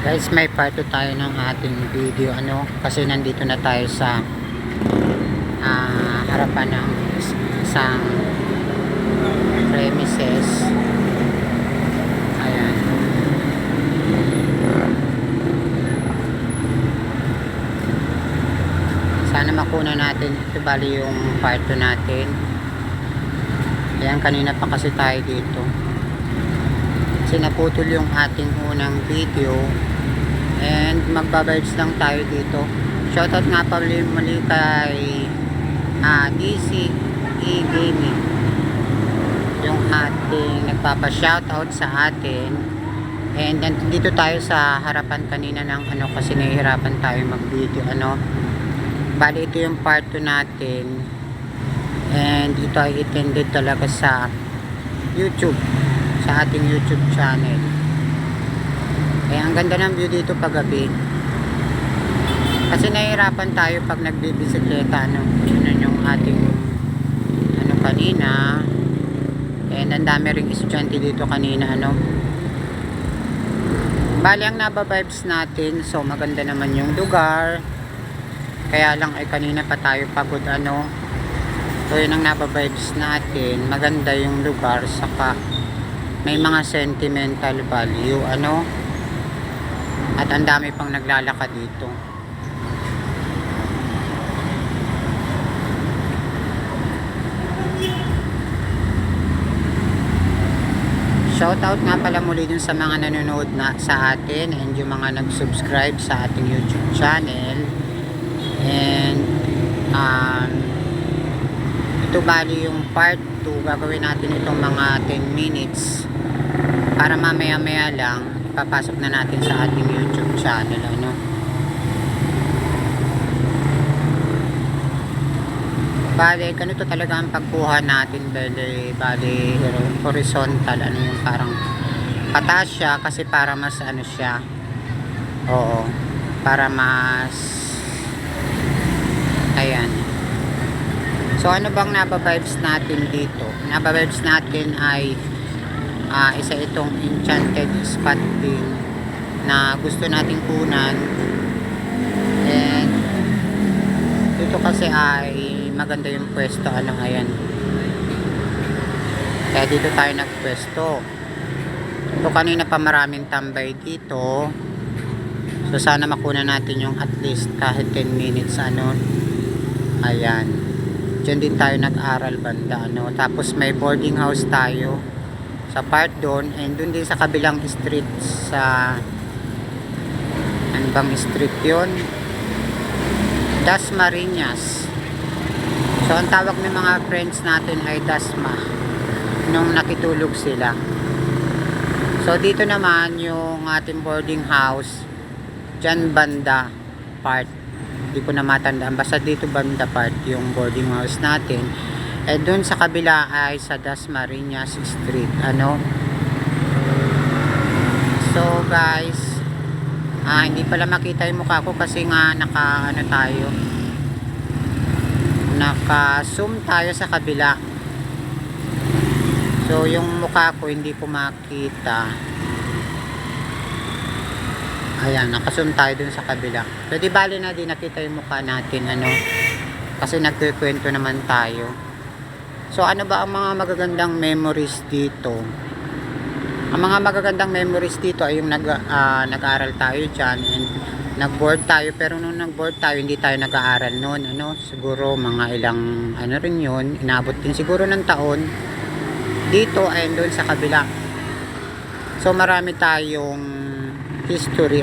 Guys, may part 2 tayo ng ating video kasi nandito na tayo sa harapan ng isang premises. Ayan. Sana makuna natin ito, bali yung part 2 natin. Ayan, kanina pa kasi tayo dito kasi naputol yung ating unang video. And magba-vibes lang tayo dito. Shoutout nga pa muli kay DCE Gaming, yung ating nagpapa-shoutout sa atin. And dito tayo sa harapan kanina ng kasi nahihirapan tayo mag-video bali ito yung part 2 natin. And ito ay intended talaga sa YouTube, sa ating YouTube channel. Kaya ang ganda ng view dito paggabi. Kasi nahihirapan tayo pag nagbibisikleta yun yung ating kanina. And ang dami ring estudyante dito kanina Bali ang naba-vibes natin, so maganda naman yung lugar. Kaya lang ay kanina pa tayo pagod So yun ang naba-vibes natin. Maganda yung lugar, saka may mga sentimental value at ang dami pang naglalakad dito. Shoutout nga pala muli dun sa mga nanonood na sa atin and yung mga nag-subscribe sa ating YouTube channel. And ito bali yung part 2. Gagawin natin itong mga 10 minutes para mamaya-maya lang papasok na natin sa ating YouTube channel Bali, ganito talaga ang pagkuha natin. Bali horizontal yung parang pataas siya kasi para mas siya. Oo, para mas ayan. So ano bang naba-vibes natin dito? Naba-vibes natin ay isa itong enchanted spot din na gusto nating kunan. And dito kasi ay maganda yung pwesto ayan. Kaya dito tayo nagpwesto. So kanina pa maraming tambay dito. So sana makuna natin yung at least kahit 10 minutes ayan. Diyan din tayo nag-aral banda Tapos may boarding house tayo sa part doon, and doon din sa kabilang street sa bang street yun, Dasmariñas. So ang tawag ng mga friends natin ay Dasma nung nakitulog sila. So dito naman yung ating boarding house, dyan banda part, hindi ko na matandaan, basta dito banda part yung boarding house natin. Eh dun sa kabila ay sa Dasmariñas Street So guys, hindi pala makita yung mukha ko kasi nga naka-zoom tayo sa kabila. So yung mukha ko hindi ko makita. Ayan, naka-zoom tayo dun sa kabila. So di bali na din nakita yung mukha natin kasi nagkukwento naman tayo. So ano ba ang mga magagandang memories dito? Ang mga magagandang memories dito ay yung nag-aaral tayo dyan and nag-board tayo. Pero nung nag-board tayo, hindi tayo nag-aaral noon siguro mga ilang rin yun, inabot din siguro ng taon dito ay doon sa kabila. So marami tayong history